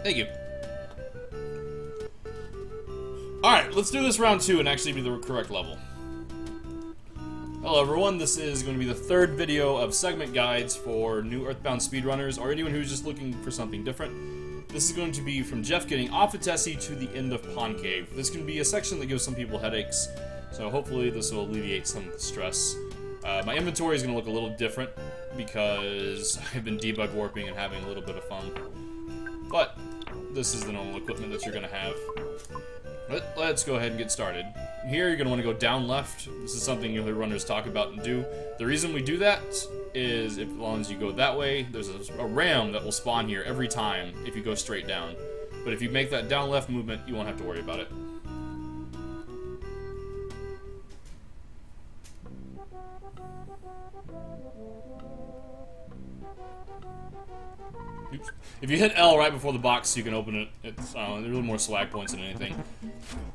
Thank you. Alright, let's do this round 2 and actually be the correct level. Hello everyone, this is going to be the third video of segment guides for new Earthbound speedrunners, or anyone who's just looking for something different. This is going to be from Jeff getting off of Tessie to the end of Pond Cave. This can be a section that gives some people headaches, so hopefully this will alleviate some of the stress. My inventory is going to look a little different because I've been debug warping and having a little bit of fun. But this is the normal equipment that you're going to have. Let's go ahead and get started. Here you're going to want to go down left. This is something the runners talk about and do. The reason we do that is as long as you go that way, there's a ram that will spawn here every time if you go straight down. But if you make that down left movement, you won't have to worry about it. Oops. If you hit L right before the box, you can open it. It's a little more swag points than anything.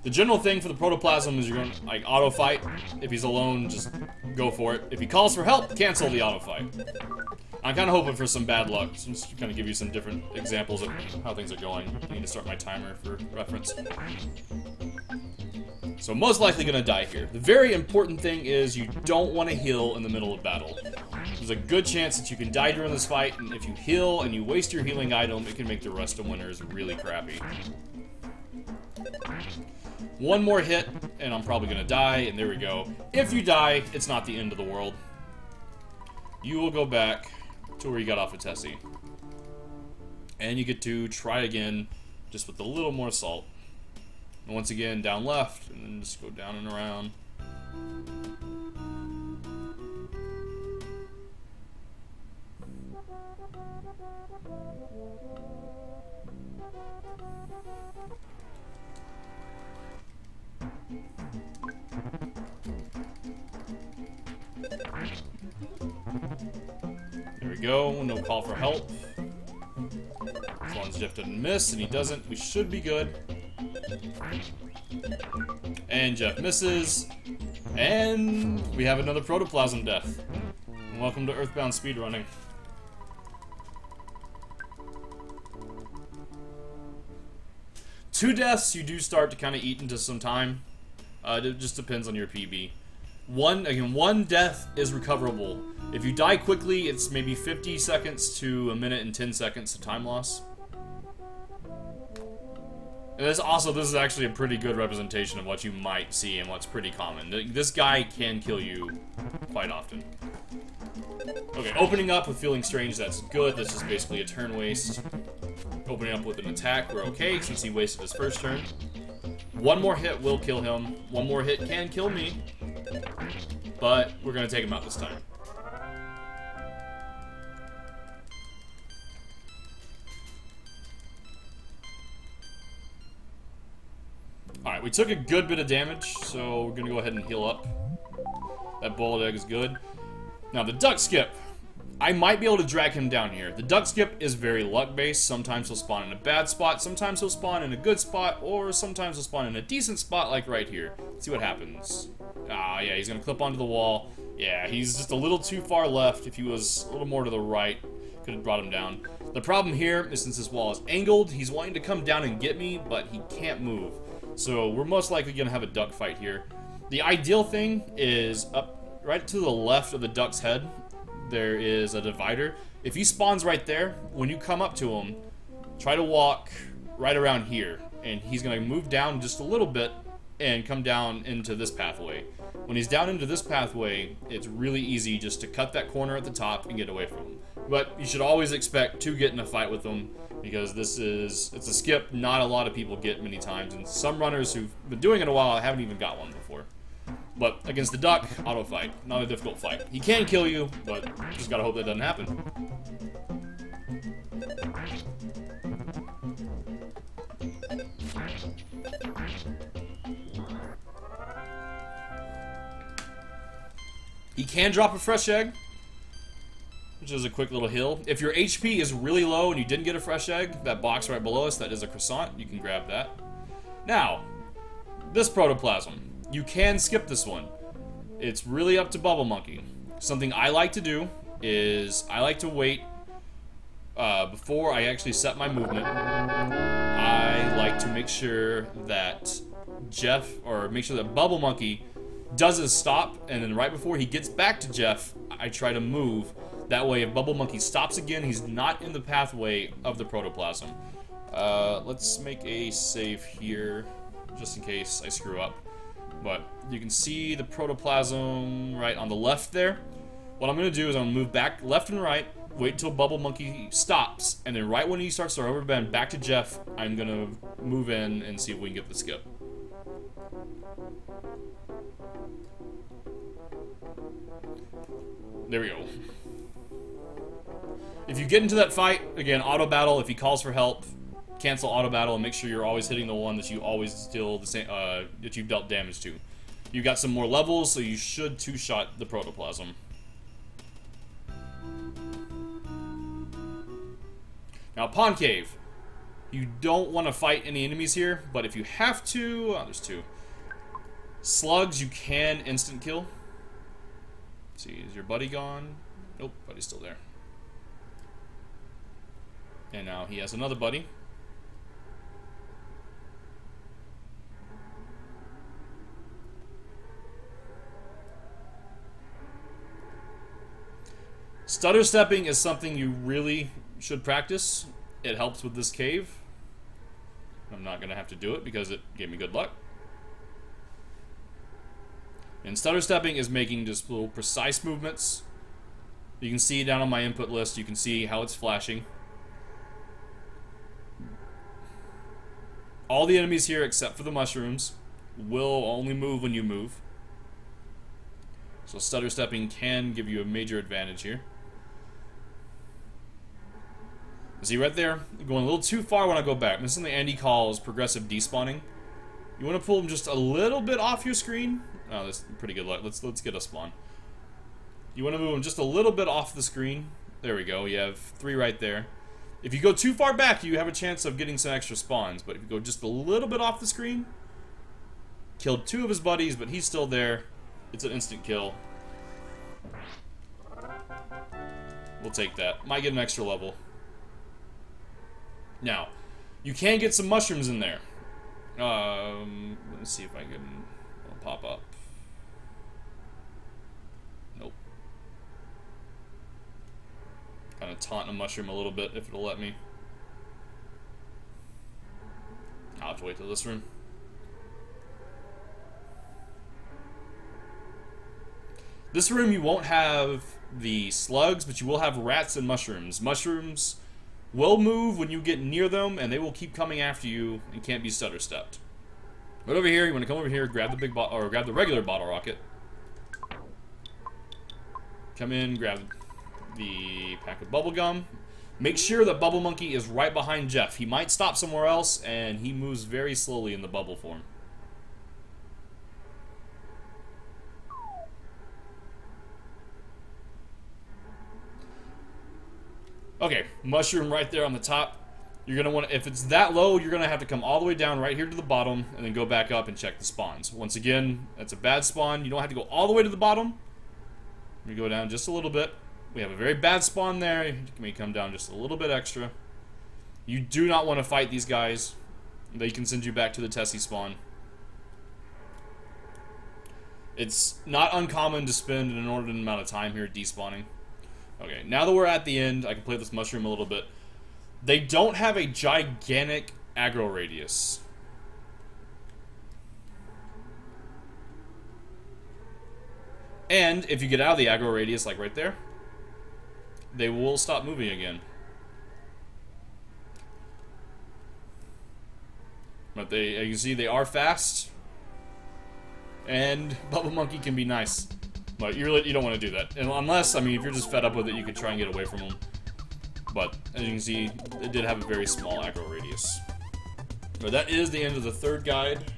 The general thing for the protoplasm is you're going to like auto fight. If he's alone, just go for it. If he calls for help, cancel the auto fight. I'm kind of hoping for some bad luck, so just to kind of give you some different examples of how things are going. I need to start my timer for reference. So most likely going to die here. The very important thing is you don't want to heal in the middle of battle. There's a good chance that you can die during this fight, and if you heal and you waste your healing item, it can make the rest of winners really crappy. One more hit, and I'm probably going to die, and there we go. If you die, it's not the end of the world. You will go back to where you got off of Tessie. And you get to try again, just with a little more salt. And once again, down left, and then just go down and around. There we go, no call for help. As long as Jeff doesn't miss, and he doesn't, we should be good. And Jeff misses. And we have another protoplasm death. And welcome to Earthbound speedrunning. Two deaths, you do start to kind of eat into some time. It just depends on your PB. One death is recoverable. If you die quickly, it's maybe 50 seconds to a minute and 10 seconds of time loss. And this is actually a pretty good representation of what you might see and what's pretty common. This guy can kill you quite often. Okay, opening up with Feeling Strange, that's good. This is basically a turn waste. Opening up with an attack, we're okay, since he wasted his first turn. One more hit will kill him. One more hit can kill me. But we're going to take him out this time. Alright, we took a good bit of damage, so we're going to go ahead and heal up. That boiled egg is good. Now, the duck skip. I might be able to drag him down here. The duck skip is very luck-based. Sometimes he'll spawn in a bad spot, sometimes he'll spawn in a good spot, or sometimes he'll spawn in a decent spot like right here. Let's see what happens. Ah, yeah, he's going to clip onto the wall. Yeah, he's just a little too far left. If he was a little more to the right, could have brought him down. The problem here is since this wall is angled, he's wanting to come down and get me, but he can't move. So we're most likely going to have a duck fight here. The ideal thing is up right to the left of the duck's head. There is a divider. If he spawns right there, when you come up to him, try to walk right around here. And he's going to move down just a little bit and come down into this pathway. When he's down into this pathway, it's really easy just to cut that corner at the top and get away from him. But you should always expect to get in a fight with him, because it's a skip not a lot of people get many times. And some runners who've been doing it a while haven't even got one before. But against the duck, auto fight. Not a difficult fight. He can kill you, but just gotta hope that doesn't happen. He can drop a fresh egg, which is a quick little heal. If your HP is really low and you didn't get a fresh egg, that box right below us, that is a croissant. You can grab that. Now, this protoplasm. You can skip this one. It's really up to Bubble Monkey. Something I like to do is I like to wait before I actually set my movement, I like to make sure that Bubble Monkey does his stop, and then right before he gets back to Jeff, I try to move. That way, if Bubble Monkey stops again, he's not in the pathway of the protoplasm. Let's make a save here, just in case I screw up. But you can see the protoplasm right on the left there. What I'm going to do is I'm going to move back left and right, wait until Bubble Monkey stops, and then right when he starts to rubber band back to Jeff, I'm going to move in and see if we can get the skip. There we go. If you get into that fight, again, auto battle. If he calls for help, cancel auto battle and make sure you're always hitting the one that you always deal the same that you've dealt damage to. You got some more levels, so you should two-shot the protoplasm. Now, Pawn Cave. You don't want to fight any enemies here, but if you have to, there's two. Slugs you can instant kill. Let's see, is your buddy gone? Nope, buddy's still there. And now he has another buddy. Stutter stepping is something you really should practice. It helps with this cave. I'm not going to have to do it because it gave me good luck. And stutter stepping is making just little precise movements. You can see down on my input list, you can see how it's flashing. All the enemies here, except for the mushrooms, will only move when you move. So stutter stepping can give you a major advantage here. See right there, going a little too far when I go back. This is something Andy calls progressive despawning. You want to pull them just a little bit off your screen. Oh, that's pretty good luck. Let's get a spawn. You want to move them just a little bit off the screen. There we go. You have 3 right there. If you go too far back, you have a chance of getting some extra spawns. But if you go just a little bit off the screen, killed 2 of his buddies, but he's still there. It's an instant kill. We'll take that. Might get an extra level. Now, you can get some mushrooms in there. Let's see if I can pop up. Nope. Kind of taunt a mushroom a little bit if it'll let me. I'll have to wait till this room. This room you won't have the slugs, but you will have rats and mushrooms. Mushrooms will move when you get near them, and they will keep coming after you and can't be stutter stepped. But over here, you want to come over here, grab the big or grab the regular bottle rocket. Come in, grab the pack of bubble gum. Make sure that Bubble Monkey is right behind Jeff. He might stop somewhere else, and he moves very slowly in the bubble form. Okay, mushroom right there on the top. You're gonna want to, if it's that low, you're gonna have to come all the way down right here to the bottom and then go back up and check the spawns. Once again, that's a bad spawn. You don't have to go all the way to the bottom. We go down just a little bit. We have a very bad spawn there. You may come down just a little bit extra. You do not want to fight these guys. They can send you back to the Tessie spawn. It's not uncommon to spend an inordinate amount of time here despawning. Okay, now that we're at the end, I can play this mushroom a little bit. They don't have a gigantic aggro radius. And if you get out of the aggro radius, like right there, they will stop moving again. But as you can see, they are fast. And Bubble Monkey can be nice. But you don't want to do that. And unless, I mean, if you're just fed up with it, you could try and get away from them. But, as you can see, it did have a very small aggro radius. But that is the end of the third guide.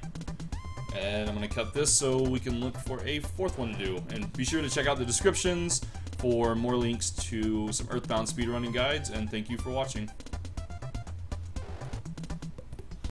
And I'm going to cut this so we can look for a 4th one to do. And be sure to check out the descriptions for more links to some Earthbound speedrunning guides. And thank you for watching.